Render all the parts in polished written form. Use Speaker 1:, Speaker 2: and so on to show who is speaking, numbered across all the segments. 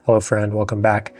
Speaker 1: Hello friend, welcome back.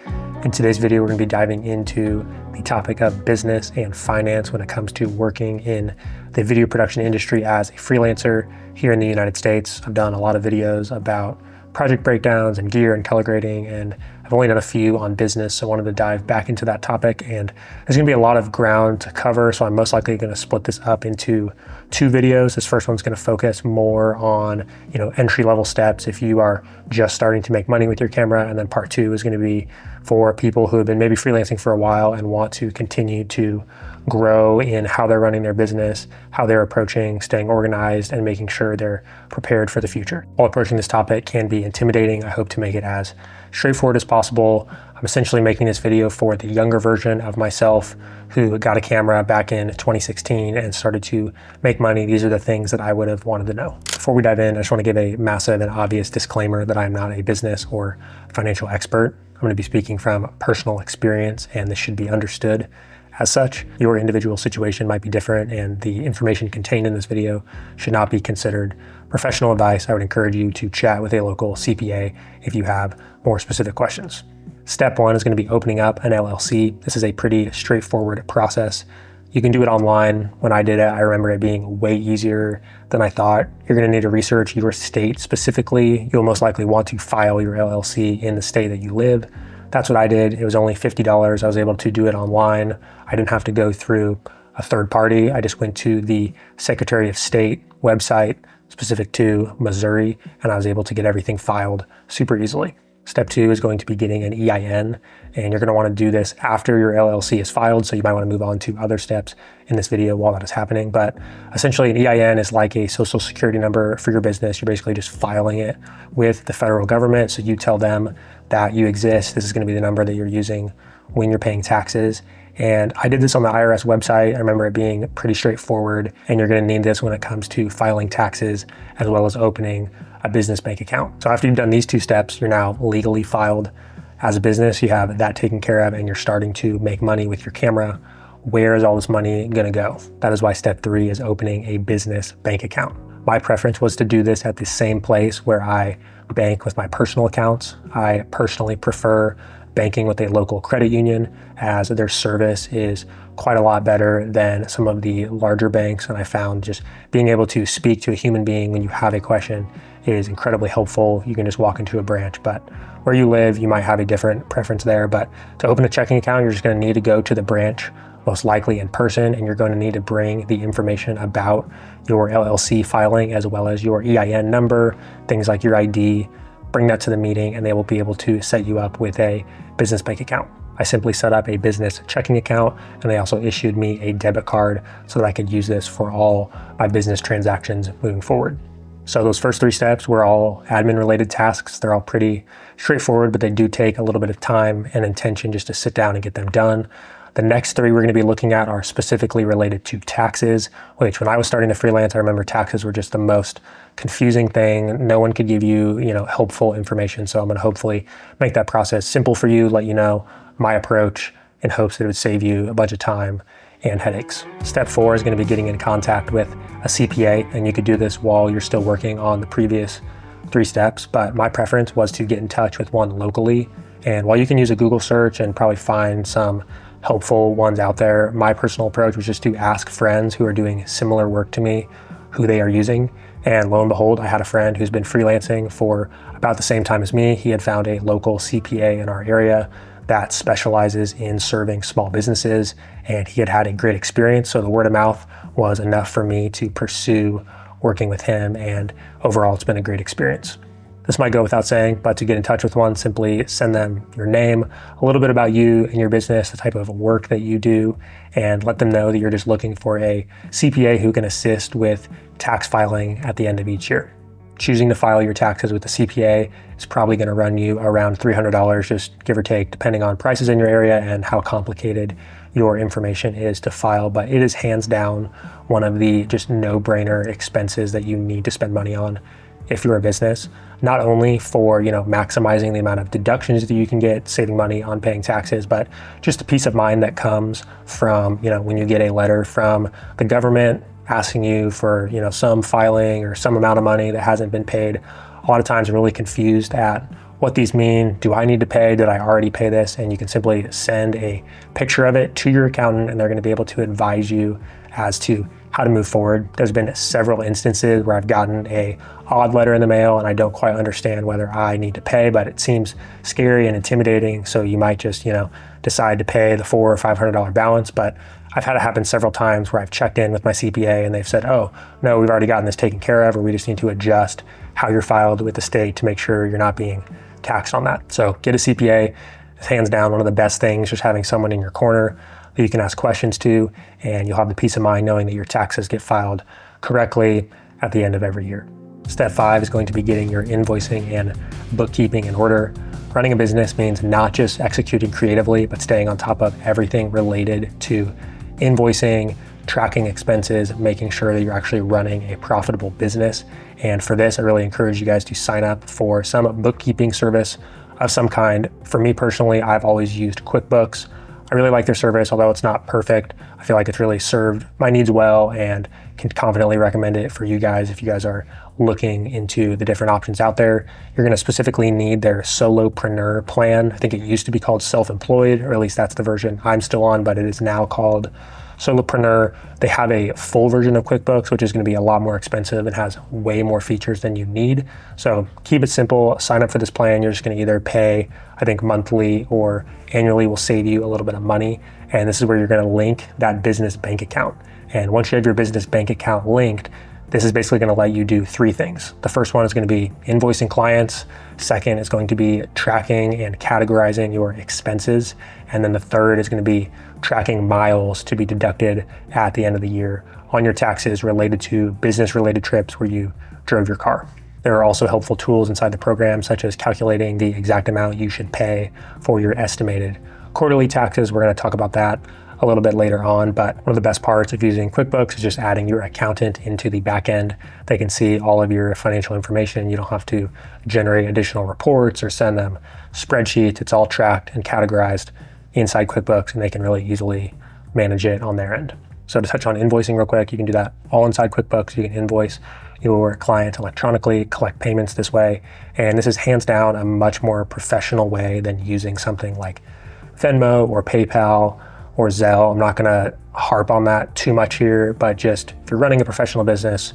Speaker 1: In today's video, we're going to be diving into the topic of business and finance when it comes to working in the video production industry as a freelancer here in the United States. I've done a lot of videos about project breakdowns and gear and color grading, and I've only done a few on business, so I wanted to dive back into that topic. And there's going to be a lot of ground to cover, so I'm most likely going to split this up into two videos. This first one's going to focus more on, entry-level steps if you are just starting to make money with your camera, and then part two is going to be for people who have been maybe freelancing for a while and want to continue to grow in how they're running their business, how they're approaching staying organized, and making sure they're prepared for the future. While approaching this topic can be intimidating, I hope to make it as straightforward as possible. I'm essentially making this video for the younger version of myself who got a camera back in 2016 and started to make money. These are the things that I would have wanted to know. Before we dive in, I just want to give a massive and obvious disclaimer that I'm not a business or financial expert. I'm going to be speaking from personal experience, and this should be understood as such. Your individual situation might be different, and the information contained in this video should not be considered professional advice. I would encourage you to chat with a local CPA if you have more specific questions. Step one is going to be opening up an LLC. This is a pretty straightforward process. You can do it online. When I did it, I remember it being way easier than I thought. You're going to need to research your state specifically. You'll most likely want to file your LLC in the state that you live. That's what I did. It was only $50. I was able to do it online. I didn't have to go through a third party. I just went to the Secretary of State website specific to Missouri, and I was able to get everything filed super easily. Step two is going to be getting an EIN, and you're going to want to do this after your LLC is filed, so you might want to move on to other steps in this video while that is happening. But essentially, an EIN is like a social security number for your business. You're basically just filing it with the federal government, so you tell them that you exist. This is going to be the number that you're using when you're paying taxes. And I did this on the IRS website. I remember it being pretty straightforward, and you're going to need this when it comes to filing taxes as well as opening a business bank account. So after you've done these two steps, you're now legally filed as a business. You have that taken care of, and you're starting to make money with your camera. Where is all this money going to go? That is why step three is opening a business bank account. My preference was to do this at the same place where I bank with my personal accounts. I personally prefer banking with a local credit union, as their service is quite a lot better than some of the larger banks. And I found just being able to speak to a human being when you have a question is incredibly helpful. You can just walk into a branch, but where you live, you might have a different preference there. But to open a checking account, you're just going to need to go to the branch, most likely in person, and you're going to need to bring the information about your LLC filing as well as your EIN number, things like your ID. Bring that to the meeting, and they will be able to set you up with a business bank account. I simply set up a business checking account, and they also issued me a debit card so that I could use this for all my business transactions moving forward. So those first three steps were all admin related tasks. They're all pretty straightforward, but they do take a little bit of time and intention just to sit down and get them done. The next three we're going to be looking at are specifically related to taxes, which when I was starting to freelance, I remember taxes were just the most confusing thing. No one could give you, helpful information. So I'm going to hopefully make that process simple for you, let you know my approach in hopes that it would save you a bunch of time and headaches. Step four is going to be getting in contact with a CPA, and you could do this while you're still working on the previous three steps. But my preference was to get in touch with one locally. And while you can use a Google search and probably find some helpful ones out there, my personal approach was just to ask friends who are doing similar work to me who they are using. And lo and behold, I had a friend who's been freelancing for about the same time as me. He had found a local CPA in our area that specializes in serving small businesses, and he had had a great experience. So the word of mouth was enough for me to pursue working with him, and overall it's been a great experience. This might go without saying, but to get in touch with one, simply send them your name, a little bit about you and your business, the type of work that you do, and let them know that you're just looking for a CPA who can assist with tax filing at the end of each year. Choosing to file your taxes with the CPA is probably going to run you around $300, just give or take, depending on prices in your area and how complicated your information is to file. But it is hands down one of the just no-brainer expenses that you need to spend money on if you're a business, not only for, maximizing the amount of deductions that you can get, saving money on paying taxes, but just the peace of mind that comes from, when you get a letter from the government asking you for, some filing or some amount of money that hasn't been paid. A lot of times I'm really confused at what these mean. Do I need to pay? Did I already pay this? And you can simply send a picture of it to your accountant, and they're going to be able to advise you as to how to move forward. There's been several instances where I've gotten a odd letter in the mail and I don't quite understand whether I need to pay, but it seems scary and intimidating. So you might just, decide to pay the $400 or $500 balance. But I've had it happen several times where I've checked in with my CPA and they've said, oh, no, we've already gotten this taken care of, or we just need to adjust how you're filed with the state to make sure you're not being taxed on that. So get a CPA. It's hands down one of the best things, just having someone in your corner that you can ask questions to, and you'll have the peace of mind knowing that your taxes get filed correctly at the end of every year. Step 5 is going to be getting your invoicing and bookkeeping in order. Running a business means not just executing creatively, but staying on top of everything related to invoicing, tracking expenses, making sure that you're actually running a profitable business. And for this, I really encourage you guys to sign up for some bookkeeping service of some kind. For me personally, I've always used QuickBooks. I really like their service, although it's not perfect. I feel like it's really served my needs well and can confidently recommend it for you guys if you guys are looking into the different options out there. You're going to specifically need their solopreneur plan. I think it used to be called self-employed, or at least that's the version I'm still on, but it is now called solopreneur. They have a full version of QuickBooks, which is going to be a lot more expensive and has way more features than you need. So keep it simple. Sign up for this plan. You're just going to either pay, I think monthly or annually will save you a little bit of money. And this is where you're going to link that business bank account. And once you have your business bank account linked, this is basically going to let you do 3 things. The first one is going to be invoicing clients. Second is going to be tracking and categorizing your expenses. And then the third is going to be tracking miles to be deducted at the end of the year on your taxes related to business-related trips where you drove your car. There are also helpful tools inside the program, such as calculating the exact amount you should pay for your estimated quarterly taxes. We're going to talk about that a little bit later on, but one of the best parts of using QuickBooks is just adding your accountant into the back end. They can see all of your financial information. You don't have to generate additional reports or send them spreadsheets. It's all tracked and categorized inside QuickBooks, and they can really easily manage it on their end. So to touch on invoicing real quick, you can do that all inside QuickBooks. You can invoice your client electronically, collect payments this way. And this is hands down a much more professional way than using something like Venmo or PayPal or Zelle. I'm not gonna harp on that too much here, but just if you're running a professional business,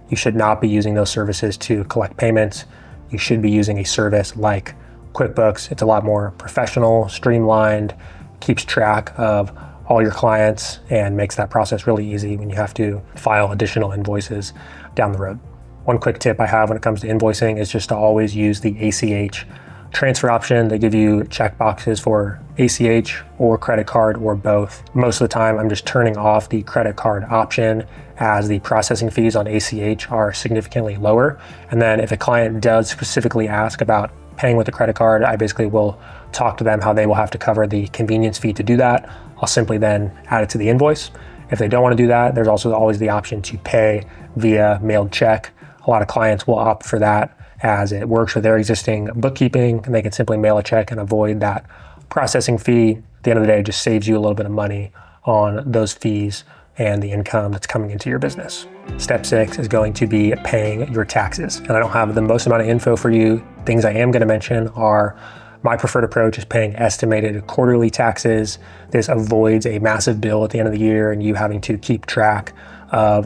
Speaker 1: you should not be using those services to collect payments. You should be using a service like QuickBooks. It's a lot more professional, streamlined, keeps track of all your clients and makes that process really easy when you have to file additional invoices down the road. One quick tip I have when it comes to invoicing is just to always use the ACH transfer option. They give you check boxes for ACH or credit card or both. Most of the time, I'm just turning off the credit card option as the processing fees on ACH are significantly lower. And then if a client does specifically ask about paying with a credit card, I basically will talk to them how they will have to cover the convenience fee to do that. I'll simply then add it to the invoice. If they don't want to do that, there's also always the option to pay via mailed check. A lot of clients will opt for that as it works with their existing bookkeeping, and they can simply mail a check and avoid that processing fee. At the end of the day, it just saves you a little bit of money on those fees and the income that's coming into your business. Step 6 is going to be paying your taxes. And I don't have the most amount of info for you. Things I am going to mention are my preferred approach is paying estimated quarterly taxes. This avoids a massive bill at the end of the year and you having to keep track of,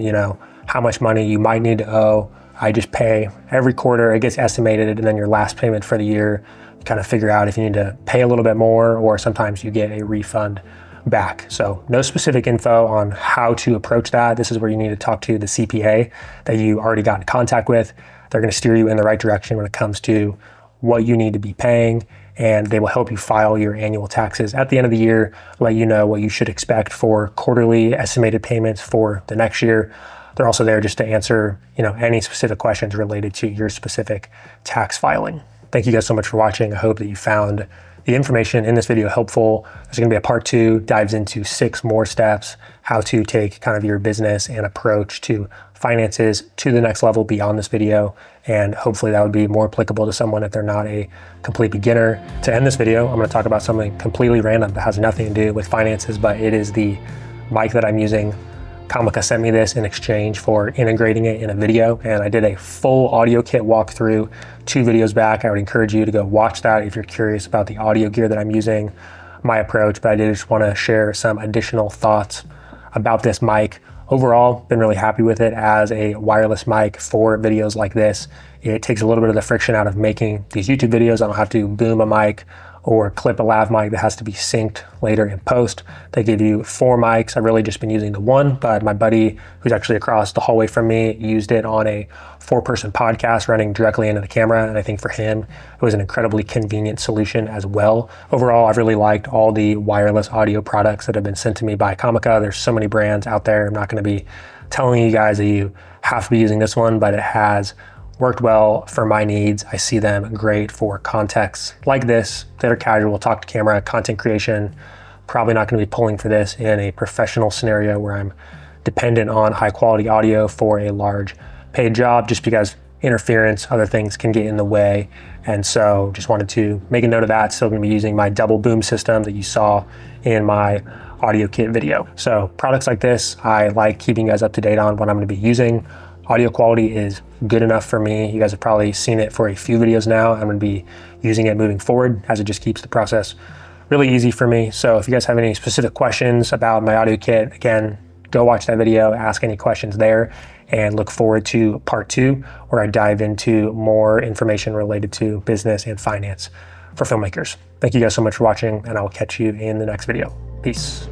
Speaker 1: how much money you might need to owe. I just pay every quarter, it gets estimated, and then your last payment for the year, you kind of figure out if you need to pay a little bit more, or sometimes you get a refund back. So no specific info on how to approach that. This is where you need to talk to the CPA that you already got in contact with. They're going to steer you in the right direction when it comes to what you need to be paying, and they will help you file your annual taxes at the end of the year, let you know what you should expect for quarterly estimated payments for the next year. They're also there just to answer, any specific questions related to your specific tax filing. Thank you guys so much for watching. I hope that you found the information in this video helpful. There's going to be a part 2, dives into 6 more steps, how to take kind of your business and approach to finances to the next level beyond this video. And hopefully that would be more applicable to someone if they're not a complete beginner. To end this video, I'm going to talk about something completely random that has nothing to do with finances, but it is the mic that I'm using Comica sent me this in exchange for integrating it in a video, and I did a full audio kit walkthrough 2 videos back. I would encourage you to go watch that if you're curious about the audio gear that I'm using, my approach, but I did just want to share some additional thoughts about this mic. Overall, been really happy with it as a wireless mic for videos like this. It takes a little bit of the friction out of making these YouTube videos. I don't have to boom a mic or clip a lav mic that has to be synced later in post. They give you 4 mics. I've really just been using the one, but my buddy who's actually across the hallway from me used it on a 4-person podcast running directly into the camera. And I think for him, it was an incredibly convenient solution as well. Overall, I've really liked all the wireless audio products that have been sent to me by Comica. There's so many brands out there. I'm not gonna be telling you guys that you have to be using this one, but it has worked well for my needs. I see them great for contexts like this that are casual, talk to camera, content creation. Probably not going to be pulling for this in a professional scenario where I'm dependent on high quality audio for a large paid job, just because interference, other things can get in the way. And so just wanted to make a note of that. Still going to be using my double boom system that you saw in my audio kit video. So products like this, I like keeping you guys up to date on what I'm going to be using. Audio quality is good enough for me. You guys have probably seen it for a few videos now. I'm gonna be using it moving forward as it just keeps the process really easy for me. So if you guys have any specific questions about my audio kit, again, go watch that video, ask any questions there, and look forward to part 2 where I dive into more information related to business and finance for filmmakers. Thank you guys so much for watching, and I will catch you in the next video. Peace.